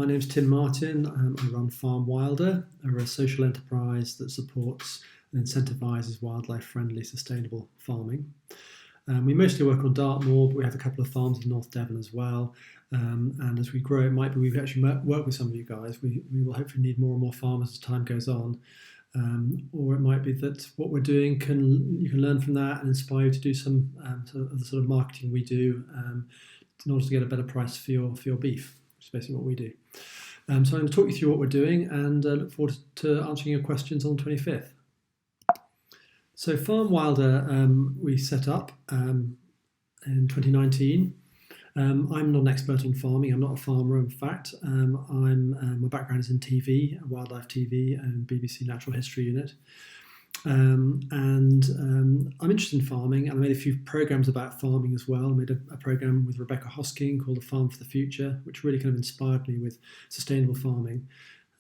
My name's Tim Martin. I run Farm Wilder, a social enterprise that supports and incentivises wildlife-friendly, sustainable farming. We mostly work on Dartmoor, but we have a couple of farms in North Devon as well. And as we grow, it might be we've actually worked with some of you guys. We will hopefully need more and more farmers as time goes on. Or it might be that what we're doing you can learn from that and inspire you to do some of the sort of marketing we do in order to get a better price for your beef, which is basically what we do. So I'm going to talk you through what we're doing and look forward to answering your questions on the 25th. So Farm Wilder we set up in 2019. I'm not an expert on farming. I'm not a farmer, in fact. My background is in TV, wildlife TV, and BBC Natural History Unit. I'm interested in farming, and I made a few programs about farming as well. I made a program with Rebecca Hosking called A Farm for the Future, which really kind of inspired me with sustainable farming.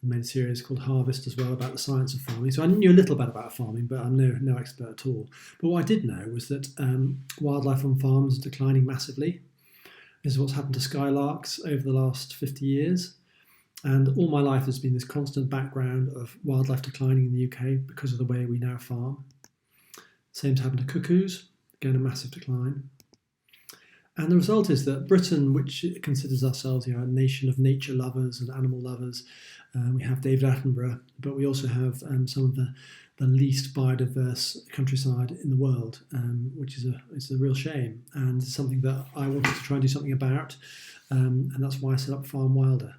I made a series called Harvest as well about the science of farming. So I knew a little bit about farming, but I'm no expert at all. But what I did know was that wildlife on farms is declining massively. This is what's happened to skylarks over the last 50 years. And all my life has been this constant background of wildlife declining in the UK because of the way we now farm. Same's happened to cuckoos, again a massive decline. And the result is that Britain, which considers ourselves a nation of nature lovers and animal lovers, we have David Attenborough, but we also have some of the least biodiverse countryside in the world, which is a real shame, and it's something that I wanted to try and do something about, and that's why I set up Farm Wilder.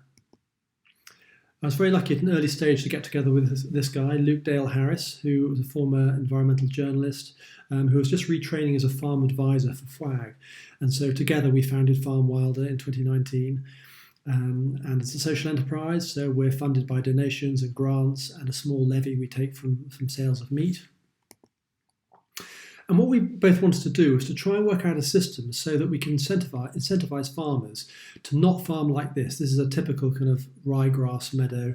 I was very lucky at an early stage to get together with this guy, Luke Dale Harris, who was a former environmental journalist who was just retraining as a farm advisor for FWAG. And so together we founded Farm Wilder in 2019. And it's a social enterprise, so we're funded by donations and grants and a small levy we take from sales of meat. And what we both wanted to do was to try and work out a system so that we can incentivize farmers to not farm like this. This is a typical kind of ryegrass meadow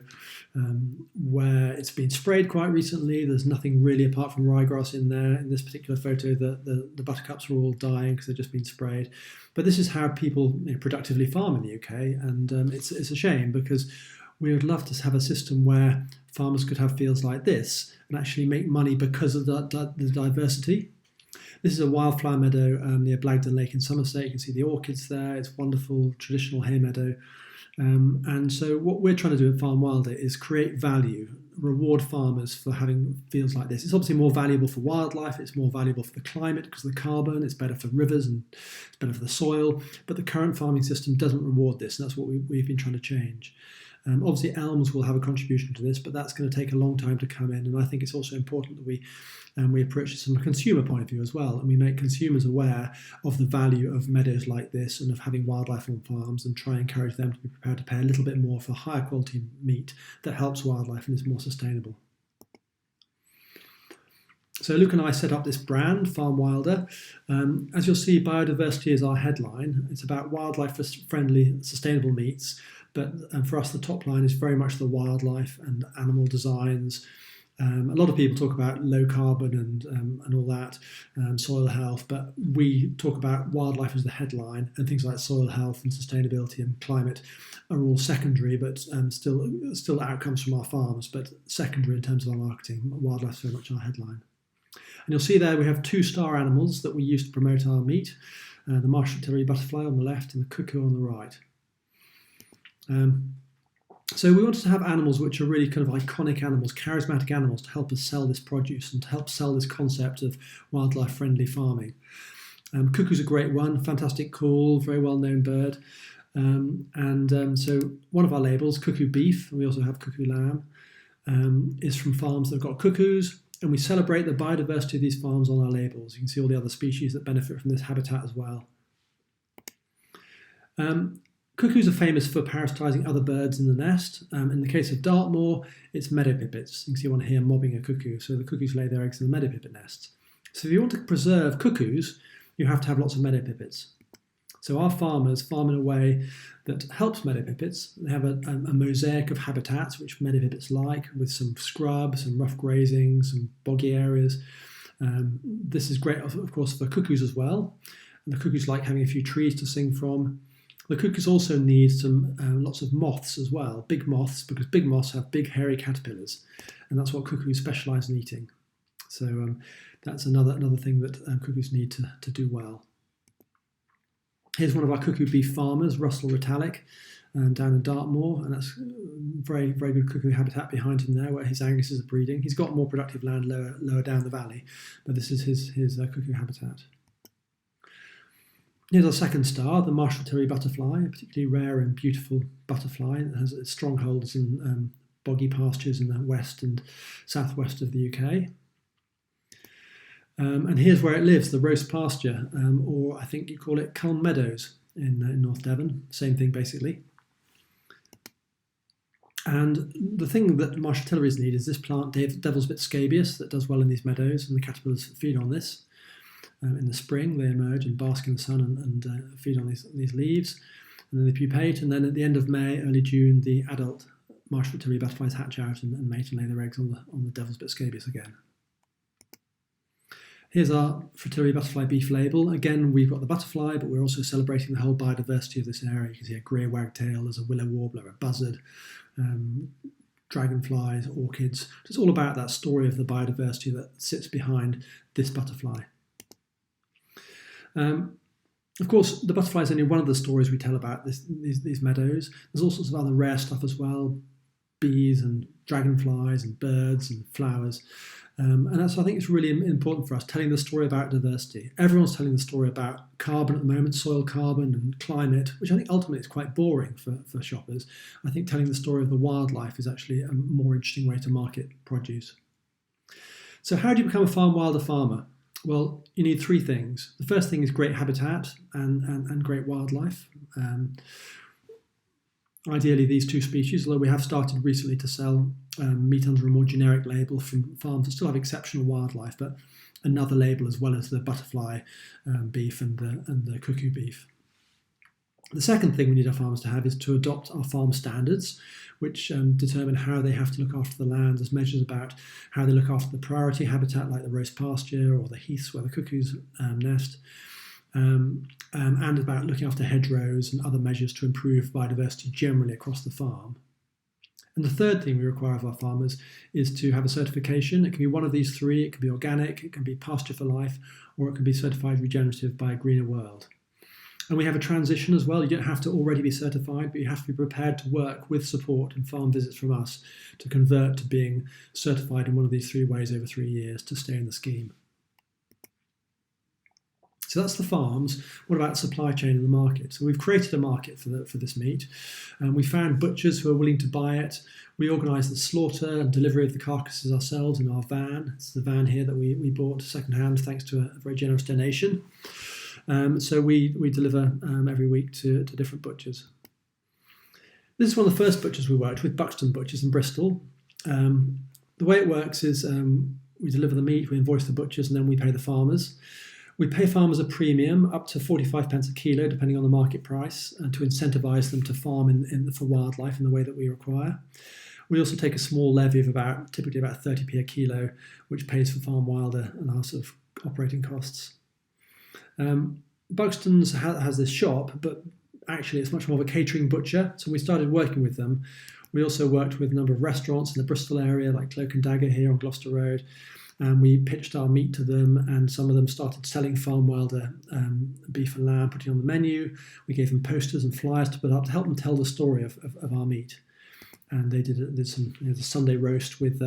where it's been sprayed quite recently. There's nothing really apart from ryegrass in there. In this particular photo, the buttercups were all dying because they've just been sprayed. But this is how people productively farm in the UK, and it's a shame because we would love to have a system where farmers could have fields like this and actually make money because of the diversity. This is a wildflower meadow near Blagdon Lake in Somerset. You can see the orchids there. It's wonderful, traditional hay meadow. And so what we're trying to do at Farm Wilder is create value, reward farmers for having fields like this. It's obviously more valuable for wildlife. It's more valuable for the climate because of the carbon. It's better for rivers and it's better for the soil. But the current farming system doesn't reward this, and that's what we've been trying to change. Obviously, elms will have a contribution to this, but that's going to take a long time to come in. And I think it's also important that we approach this from a consumer point of view as well, and we make consumers aware of the value of meadows like this and of having wildlife on farms, and try and encourage them to be prepared to pay a little bit more for higher quality meat that helps wildlife and is more sustainable. So Luke and I set up this brand, Farm Wilder. As you'll see, biodiversity is our headline. It's about wildlife-friendly, sustainable meats. But for us, the top line is very much the wildlife and animal designs. A lot of people talk about low carbon and all that, soil health, but we talk about wildlife as the headline, and things like soil health and sustainability and climate are all secondary, but still outcomes from our farms, but secondary in terms of our marketing. Wildlife is very much our headline. And you'll see there we have 2 star animals that we use to promote our meat, the Marsh artillery butterfly on the left and the cuckoo on the right. So we wanted to have animals which are really kind of iconic animals, charismatic animals, to help us sell this produce and to help sell this concept of wildlife-friendly farming. Cuckoo's a great one, fantastic call, very well-known bird. So one of our labels, Cuckoo Beef, and we also have Cuckoo Lamb, is from farms that have got cuckoos, and we celebrate the biodiversity of these farms on our labels. You can see all the other species that benefit from this habitat as well. Cuckoos are famous for parasitising other birds in the nest. In the case of Dartmoor, it's meadow pipits. You can see one here mobbing a cuckoo. So the cuckoos lay their eggs in the meadow pipit nests. So if you want to preserve cuckoos, you have to have lots of meadow pipits. So our farmers farm in a way that helps meadow pipits. They have a mosaic of habitats which meadow pipits like, with some scrub, some rough grazing, some boggy areas. This is great, of course, for cuckoos as well. And the cuckoos like having a few trees to sing from. The cuckoos also need some lots of moths as well, big moths, because big moths have big hairy caterpillars, and that's what cuckoos specialise in eating. So that's another thing that cuckoos need to do well. Here's one of our cuckoo beef farmers, Russell Ritalik, down in Dartmoor, and that's very, very good cuckoo habitat behind him there, where his Angus's are breeding. He's got more productive land lower down the valley, but this is his cuckoo habitat. Here's our second star, the Marshall Tilley butterfly, a particularly rare and beautiful butterfly. It has strongholds in boggy pastures in the west and southwest of the UK. And here's where it lives, the roast pasture, or I think you call it Culm Meadows in North Devon. Same thing, basically. And the thing that Marshall Tilleries need is this plant, Devil's Bit scabious, that does well in these meadows, and the caterpillars feed on this. In the spring, they emerge and bask in the sun and feed on these leaves, and then they pupate, and then at the end of May, early June, the adult Marshall Tilley butterflies hatch out and mate and lay their eggs on the Devil's Bit scabious again. Here's our Fritillary butterfly beef label. Again, we've got the butterfly, but we're also celebrating the whole biodiversity of this area. You can see a grey wagtail, there's a willow warbler, a buzzard, dragonflies, orchids. It's all about that story of the biodiversity that sits behind this butterfly. Of course, the butterfly is only one of the stories we tell about these meadows. There's all sorts of other rare stuff as well, bees and dragonflies and birds and flowers. And that's, I think it's really important for us, telling the story about diversity. Everyone's telling the story about carbon at the moment, soil carbon and climate, which I think ultimately is quite boring for shoppers. I think telling the story of the wildlife is actually a more interesting way to market produce. So how do you become a farm wilder farmer? Well, you need three things. The first thing is great habitat and great wildlife. Ideally, these two species, although we have started recently to sell meat under a more generic label from farms that still have exceptional wildlife, but another label as well as the butterfly beef and the cuckoo beef. The second thing we need our farmers to have is to adopt our farm standards, which determine how they have to look after the land as measures about how they look after the priority habitat like the roast pasture or the heaths where the cuckoos nest, and about looking after hedgerows and other measures to improve biodiversity generally across the farm. And the third thing we require of our farmers is to have a certification. It can be one of these three. It can be organic, it can be pasture for life, or it can be certified regenerative by a greener world. And we have a transition as well. You don't have to already be certified, but you have to be prepared to work with support and farm visits from us to convert to being certified in one of these three ways over 3 years to stay in the scheme. So that's the farms. What about supply chain and the market? So we've created a market for this meat. We found butchers who are willing to buy it. We organised the slaughter and delivery of the carcasses ourselves in our van. It's the van here that we bought second-hand thanks to a very generous donation. So we deliver every week to different butchers. This is one of the first butchers we worked with, Buxton Butchers in Bristol. The way it works is we deliver the meat, we invoice the butchers, and then we pay the farmers. We pay farmers a premium up to 45 pence a kilo, depending on the market price, and to incentivise them to farm for wildlife in the way that we require. We also take a small levy of typically about 30p a kilo, which pays for farm wilder and our sort of operating costs. Buxton's has this shop, but actually it's much more of a catering butcher. So we started working with them. We also worked with a number of restaurants in the Bristol area, like Cloak and Dagger here on Gloucester Road. And we pitched our meat to them, and some of them started selling farm wilder beef and lamb, putting on the menu. We gave them posters and flyers to put up to help them tell the story of our meat. And they did some the Sunday roast with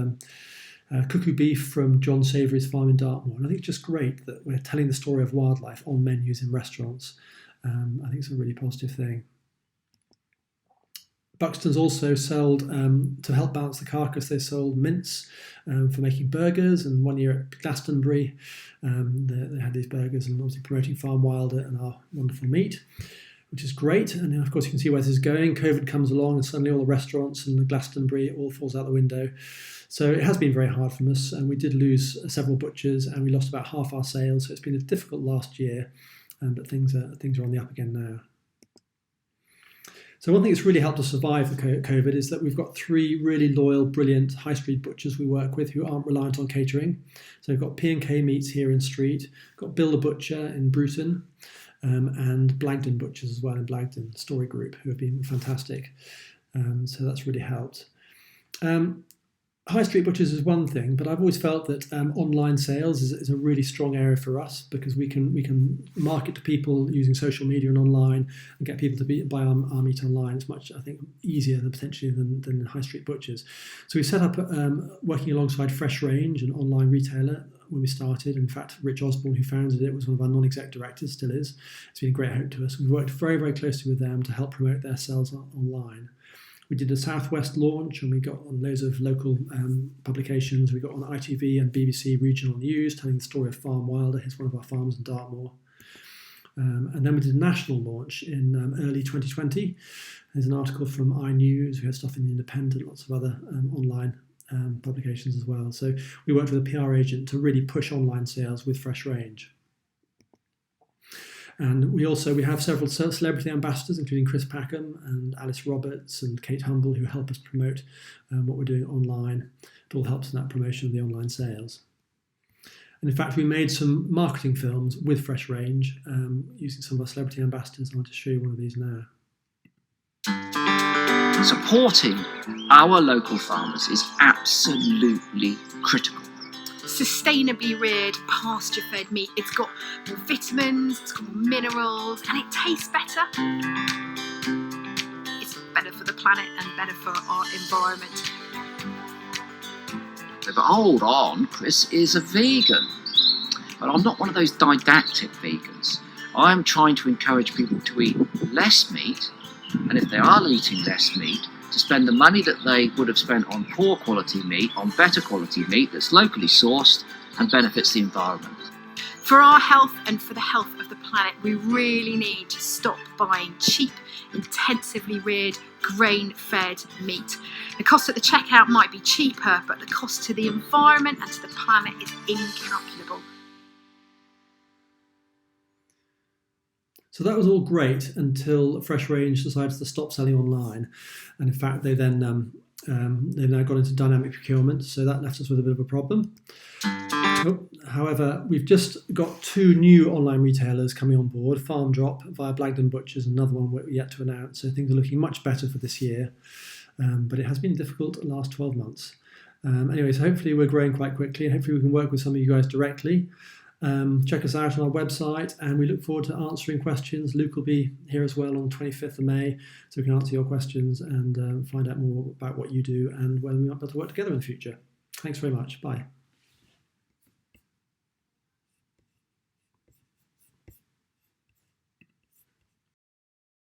cuckoo beef from John Savoury's farm in Dartmoor. And I think it's just great that we're telling the story of wildlife on menus in restaurants. I think it's a really positive thing. Buxton's also sold, to help balance the carcass, they sold mince for making burgers. And one year at Glastonbury, they had these burgers and obviously promoting farm wilder and our wonderful meat, which is great. And then, of course, you can see where this is going. COVID comes along and suddenly all the restaurants and the Glastonbury, it all falls out the window. So it has been very hard for us, and we did lose several butchers and we lost about half our sales. So it's been a difficult last year, but things are on the up again now. So one thing that's really helped us survive the COVID is that we've got 3 really loyal, brilliant high street butchers we work with who aren't reliant on catering. So we've got P&K Meats here in Street, got Bill the Butcher in Bruton, and Blagden Butchers as well in Blagden Story Group, who have been fantastic. So that's really helped. High street butchers is one thing, but I've always felt that online sales is a really strong area for us, because we can market to people using social media and online and get people to buy our meat online. It's much, I think, easier than potentially than high street butchers. So we set up working alongside Fresh Range, an online retailer, when we started. In fact, Rich Osborne, who founded it, was one of our non-exec directors, still is. It's been a great help to us. We've worked very, very closely with them to help promote their sales online. We did a Southwest launch, and we got on loads of local publications. We got on ITV and BBC Regional News, telling the story of Farm Wilder. He's one of our farms in Dartmoor. And then we did a national launch in early 2020. There's an article from iNews. We had stuff in The Independent, lots of other online publications as well. So we worked with a PR agent to really push online sales with Fresh Range. And we have several celebrity ambassadors, including Chris Packham and Alice Roberts and Kate Humble, who help us promote what we're doing online. It all helps in that promotion of the online sales. And in fact, we made some marketing films with Fresh Range using some of our celebrity ambassadors. I want to show you one of these now. Supporting our local farmers is absolutely critical. Sustainably reared, pasture-fed meat. It's got more vitamins, it's got more minerals, and it tastes better. It's better for the planet and better for our environment. But hold on, Chris is a vegan. But I'm not one of those didactic vegans. I'm trying to encourage people to eat less meat, and if they are eating less meat, to spend the money that they would have spent on poor quality meat on better quality meat that's locally sourced and benefits the environment. For our health and for the health of the planet, we really need to stop buying cheap, intensively reared, grain-fed meat. The cost at the checkout might be cheaper, but the cost to the environment and to the planet is incalculable. So that was all great until Fresh Range decided to stop selling online, and in fact they've now gone into dynamic procurement, so that left us with a bit of a problem. However, we've just got 2 new online retailers coming on board, Farm Drop via Blagden Butchers, another one we're yet to announce, so things are looking much better for this year, but it has been difficult the last 12 months. Anyway, so hopefully we're growing quite quickly, and hopefully we can work with some of you guys directly. Check us out on our website, and we look forward to answering questions. Luke will be here as well on the 25th of May, so we can answer your questions and find out more about what you do and whether we might be able to work together in the future. Thanks very much. Bye.